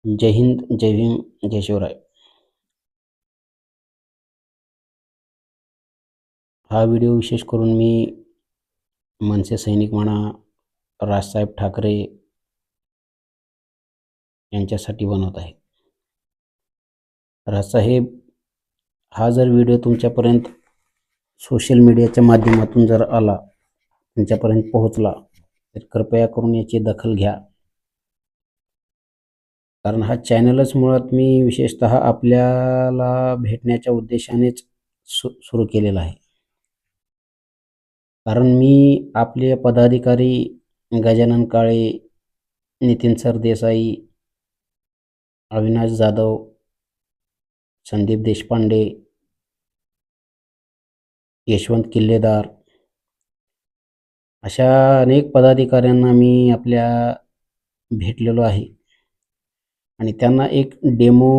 जय हिंद, जय भीम, जय शिवराय. हा व्हिडिओ विशेष करून मी मनसे सैनिक म्हणा, राजसाहेब ठाकरे यांच्यासाठी बनवत आहे. राजसाहेब हा जर व्हिडिओ तुमच्यापर्यंत सोशल मीडियाच्या माध्यमातून जर आला, तुमच्यापर्यंत पोहोचला, तर कृपया करून याची दखल घ्या. कारण हा चॅनलच मुळात मी विशेषतः आपल्याला भेटण्याच्या उद्देशानेच सुरू केलेला आहे. कारण मी आपले पदाधिकारी गजानन काळे, नितीन सरदेसाई, अविनाश जाधव, संदीप देशपांडे, यशवंत किल्लेदार अशा अनेक पदाधिकाऱ्यांना मी आपल्या भेटलेलो आहे आणि त्यांना एक डेमो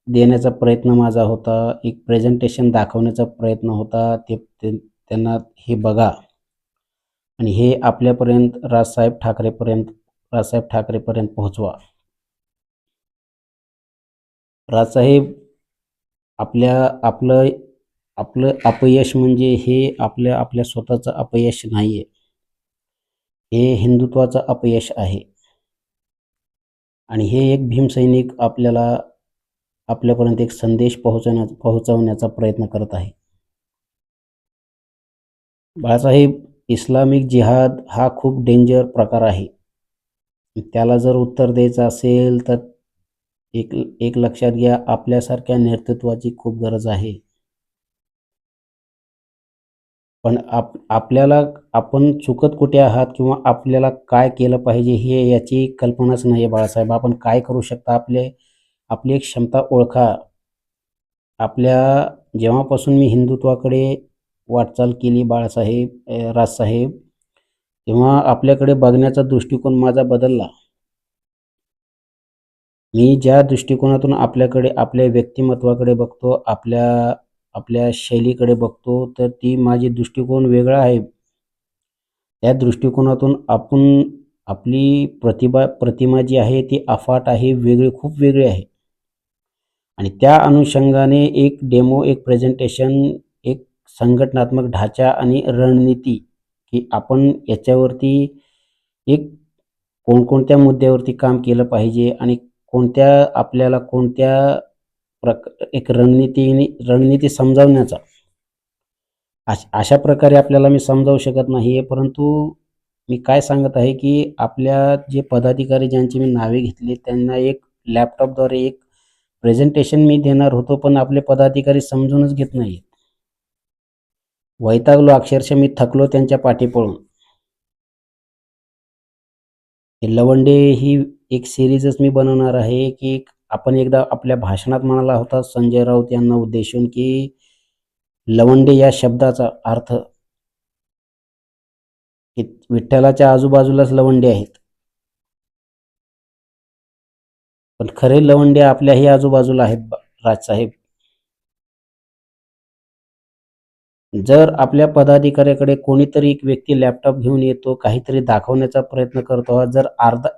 देण्याचा प्रयत्न माझा होता. एक प्रेझेंटेशन दाखवण्याचा प्रयत्न होता. त्यांना हे बघा आणि हे आपल्यापर्यंत राजसाहेब ठाकरेपर्यंत पोहोचवा. राजसाहेब आपलं अपयश म्हणजे हे आपल्या स्वतःचं अपयश नाहीये. हे हिंदुत्वाचं अपयश आहे आणि हे एक भीमसैनिक आपल्यापर्यंत एक संदेश पोहोचवण्याचा प्रयत्न करत आहे. बाळासाहेब, इस्लामिक जिहाद हा खूप डेंजर प्रकार आहे. त्याला जर उत्तर द्यायचं असेल तर एक लक्षात घ्या, आपल्यासारख्या नेतृत्वाची खूप गरज आहे. पण आपण चुकत कुठे आहात किंवा आपल्याला काय केलं पाहिजे हे याची कल्पनाच नाही आहे. बाळासाहेब, आपण काय करू शकता, आपली एक क्षमता ओळखा. जेव्हापासून मी हिंदुत्वाकडे वाटचाल केली राजसाहेब, तेव्हा आपल्याकडे बघण्याचा दृष्टिकोन माझा बदलला. मी ज्या दृष्टिकोनातून आपल्या व्यक्तिमत्वाकडे बघतो, आपल्या शैलीकडे बघतो, तर ती माझी दृष्टिकोन वेगळा आहे. त्या दृष्टिकोनातून आपली प्रतिमा जी आहे ती अफाट आहे, खूप वेगळी आहे. आणि त्या अनुषंगाने एक डेमो, एक प्रेझेंटेशन, एक संघटनात्मक ढाचा आणि रणनीती की आपण याच्यावरती एक कोणकोणत्या मुद्द्यावरती काम केलं पाहिजे आणि आपल्याला कोणत्या एक रणनीती समजावण्याचा अशा प्रकारे आपल्याला मी समजावू शकत नाहीये. परंतु मी काय सांगत आहे की आपल्या जे पदाधिकारी ज्यांची मी नावे घेतली त्यांना एक लॅपटॉपद्वारे एक प्रेझेंटेशन मी देणार होतो, पण आपले पदाधिकारी समजूनच घेत नाहीत. वैतागलो, अक्षरशः मी थकलो त्यांच्या पाठी पळून. लवंडे ही एक सिरीजच मी बनवणार आहे की आपण एकदा आपल्या भाषणात म्हणाला होता संजय राऊत यांना उद्देशून की लवंडे या शब्दाचा अर्थ की विठ्ठलाच्या आजूबाजूलाच लवंडे आहेत, पण खरे लवंडे आपल्याही आजूबाजूला आहेत. राजसाहेब, जर आपल्या पदाधिकाऱ्याकडे कोणीतरी एक व्यक्ती लॅपटॉप घेऊन येतो, काहीतरी दाखवण्याचा प्रयत्न करतो, जर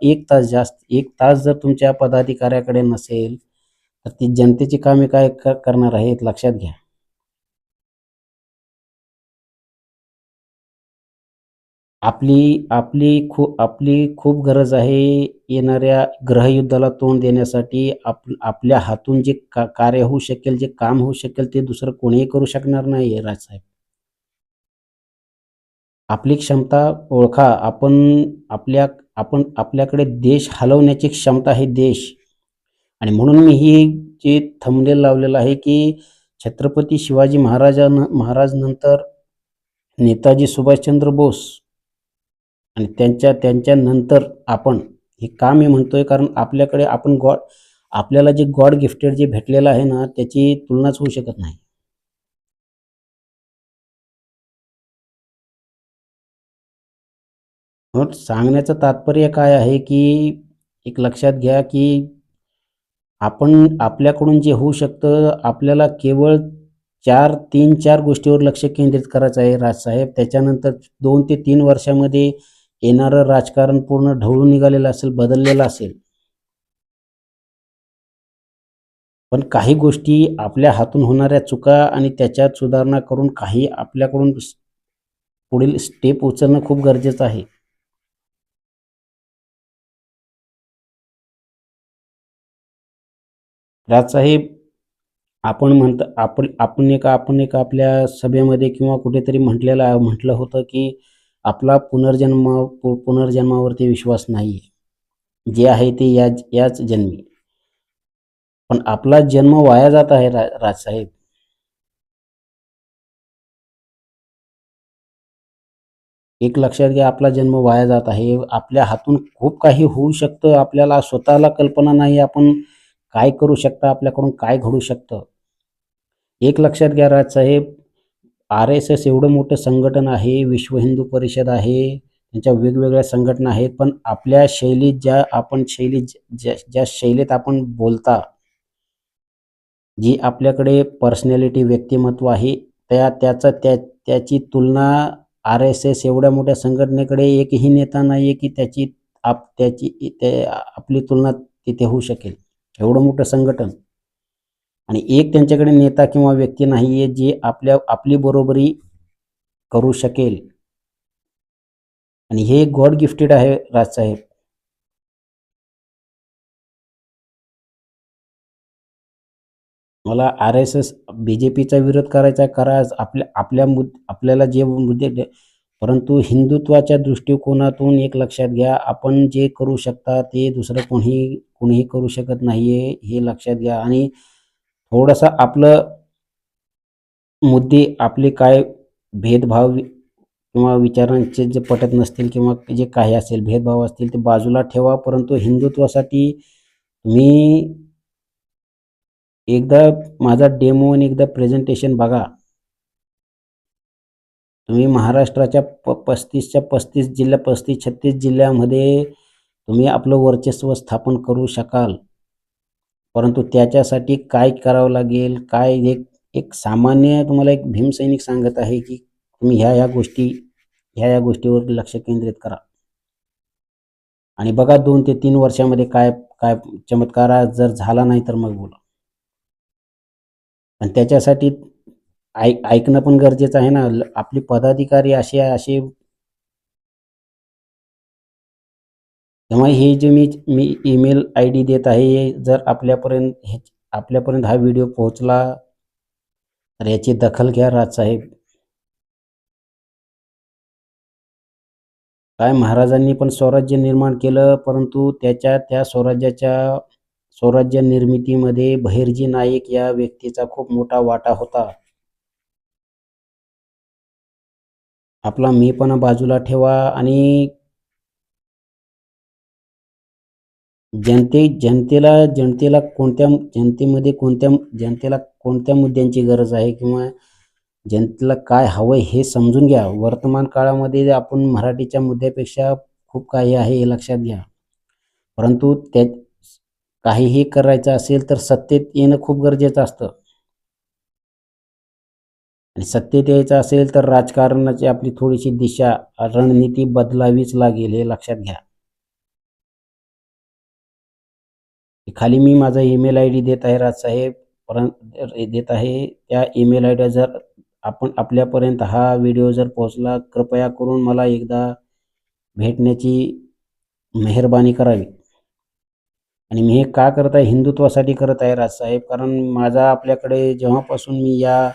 एक तास जर तुमच्या पदाधिकाऱ्याकडे नसेल तर ती जनतेची कामे काय करणार आहेत, लक्षात घ्या. आपली खूप गरज आहे येणाऱ्या ग्रहयुद्धाला तोंड देण्यासाठी. आपल्या हातून जे कार्य होऊ शकेल, जे काम होऊ शकेल, ते दुसरं कोणीही करू शकणार नाही. राजसाहेब, आपली क्षमता ओळखा. आपल्याकडे देश हलवण्याची क्षमता आहे, देश. आणि म्हणून मी ही जे थंबनेल लावलेलं आहे की छत्रपती शिवाजी महाराज नंतर नेताजी सुभाषचंद्र बोस आणि त्यांच्या नंतर आपण, हे का मी म्हणतोय, कारण आपल्याला जे गॉड गिफ्टेड जे भेटलेलं आहे ना, त्याची तुलनाच होऊ शकत नाही. म्हणून सांगण्याचं तात्पर्य काय आहे की एक लक्षात घ्या की आपल्याकडून जे होऊ शकतं, आपल्याला केवळ 4 गोष्टीवर लक्ष केंद्रित करायचं आहे. राजसाहेब, त्याच्यानंतर 2 ते 3 वर्षामध्ये येणारं राजकारण पूर्ण ढवळून निघालेलं असेल, बदललेलं असेल. पण काही गोष्टी आपल्या हातून होणाऱ्या चुका आणि त्याच्यात सुधारणा करून काही आपल्याकडून पुढील स्टेप उचलणं खूप गरजेचं आहे. राजसाहेब, आपण एक आपल्या सभेमध्ये किंवा कुठेतरी म्हटलं होतं की आपला पुनर्जन्मावरती विश्वास नाहीये. जे आहे ते याच जन्मी. पण आपला जन्म वाया जात आहे राजसाहेब. एक लक्षात घ्या, आपला जन्म वाया जात आहे. आपल्या हातून खूप काही होऊ शकतं. आपल्याला स्वतःला कल्पना नाही आपण काय करू शकता, आपल्याकडून काय घडू शकतं. एक लक्षात घ्या राजसाहेब, RSS एवढं मोठं संघटन आहे, विश्व हिंदू परिषद आहे, त्यांच्या वेगवेगळ्या संघटना आहेत. पण आपल्या शैलीत ज्या शैलीत आपण बोलता, जी आपल्याकडे पर्सनॅलिटी व्यक्तिमत्व आहे, त्याची तुलना RSS एवढ्या मोठ्या संघटनेकडे एकही नेता नाहीये की आपली तुलना तिथे होऊ शकेल. एवढं मोठं संघटन आणि एक त्यांच्याकडे नेता किंवा व्यक्ती नाहीये जे आपली बरोबरी करू शकेल. आणि हे गॉड गिफ्टेड आहे राजसाहेब. मला RSS BJPचा विरोध करायचा करा. आपल्याला जे मुद्दे, परंतु हिंदुत्वाच्या दृष्टिकोनातून एक लक्षात घ्या, आपण जे करू शकता ते दुसरं कोणीही करू शकत नाहीये, हे लक्षात घ्या. आणि थोडंसं आपलं मुद्दे, आपले काय भेदभाव किंवा विचारांचे जे पटत नसतील किंवा जे काही असेल भेदभाव असतील ते बाजूला ठेवा. परंतु हिंदुत्वासाठी तुम्ही एकदा माझा डेमो आणि एकदा प्रेझेंटेशन बघा. तुम्ही महाराष्ट्राच्या 35-36 जिल्ह्यामध्ये तुम्ही आपलं वर्चस्व स्थापन करू शकाल. परंतु त्याच्यासाठी काय करावं लागेल, काय एक सामान्य तुम्हाला एक भीमसैनिक सांगत आहे की तुम्ही ह्या गोष्टीवर लक्ष केंद्रित करा आणि बघा 2 ते 3 वर्षामध्ये काय काय चमत्कार. जर झाला नाही तर मग बोला. आणि त्याच्यासाठी ऐकणं पण गरजेचं आहे ना. आपले पदाधिकारी असे तेव्हा हे जे मी ईमेल ID देत आहे, जर आपल्यापर्यंत हा व्हिडिओ पोहोचला तर याची दखल घ्या राजसाहेब. काय महाराजांनी पण स्वराज्य निर्माण केलं, परंतु त्या स्वराज्य निर्मितीमध्ये बहिर्जी नाईक या व्यक्तीचा खूप मोठा वाटा होता. आपला मीपणा बाजूला ठेवा आणि जनतेला कोणत्या मुद्द्यांची गरज आहे किंवा जनतेला काय हवंय हे समजून घ्या. वर्तमान काळामध्ये आपण मराठीच्या मुद्द्यापेक्षा खूप काही आहे हे लक्षात घ्या. परंतु काहीही करायचं असेल तर सत्तेत येणं खूप गरजेचं असतं. आणि सत्तेत यायचं असेल तर राजकारणाची आपली थोडीशी दिशा, रणनीती बदलावीच लागेल हे लक्षात घ्या. खाली मी माझा ईमेल ID देत आहे राजसाहेब. देत आहे. त्या ईमेल ID जर आपल्यापर्यंत हा व्हिडिओ जर पोहोचला, कृपया करून मला एकदा भेटण्याची मेहरबानी करावी. आणि मी हे का करत आहे, हिंदुत्वासाठी करत आहे राजसाहेब. कारण आपल्याकडे जेव्हापासून मी या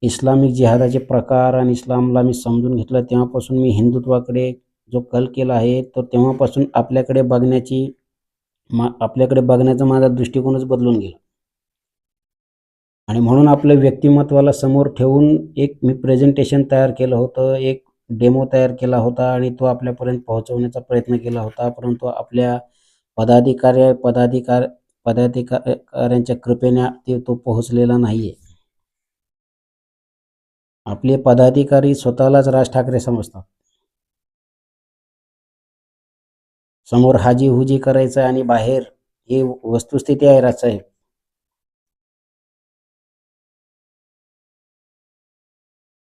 इस्लामिक जिहादाचे प्रकार आणि इस्लामला मी समजून घेतलं, तेव्हापासून मी हिंदुत्वाकडे जो कल केला आहे, तर तेव्हापासून आपल्याकडे बघण्याचा माझा दृष्टिकोनच बदलून गेला. आणि म्हणून आपल्या व्यक्तिमत्वाला समोर ठेवून एक मी प्रेझेंटेशन तयार केलं होतं, एक डेमो तयार केला होता आणि तो आपल्यापर्यंत पोहोचवण्याचा प्रयत्न केला होता. परंतु आपल्या पदाधिकाऱ्यांच्या कृपेने तो पोहोचलेला नाहीये. आपले पदाधिकारी स्वतःलाच राज ठाकरे समजतात. समोर हाजी-हुजी करायचं आणि बाहेर, ही वस्तुस्थिती आहे राजसाहेब.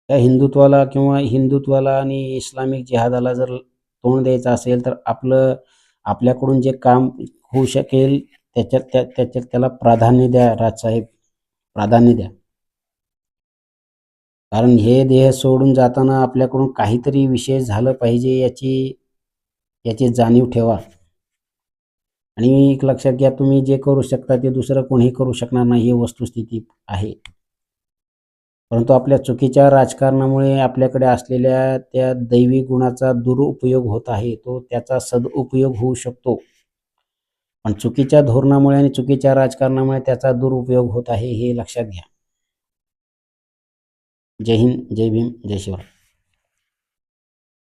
त्या हिंदुत्वाला आणि इस्लामिक जिहादाला जर तोंड द्यायचं असेल तर आपल्याकडून जे काम होऊ शकेल त्याच्यात त्याला प्राधान्य द्या राजसाहेब, प्राधान्य द्या. कारण हे देह सोडून जाताना आपल्याकडून काहीतरी विशेष झालं पाहिजे याची जाणीव ठेवा. आणि एक लक्षात घ्या, तुम्ही जे करू शकता ते दुसरं कोणीही करू शकणार नाही, ही वस्तुस्थिती आहे. परंतु आपल्या चुकीच्या राजकारणामुळे आपल्याकडे असलेल्या त्या दैवी गुणाचा दुरुपयोग होत आहे. तो त्याचा सदुपयोग होऊ शकतो, पण चुकीच्या धोरणामुळे आणि चुकीच्या राजकारणामुळे त्याचा दुरुपयोग होत आहे, हे लक्षात घ्या. जय हिंद, जय भीम, जय शिवराय.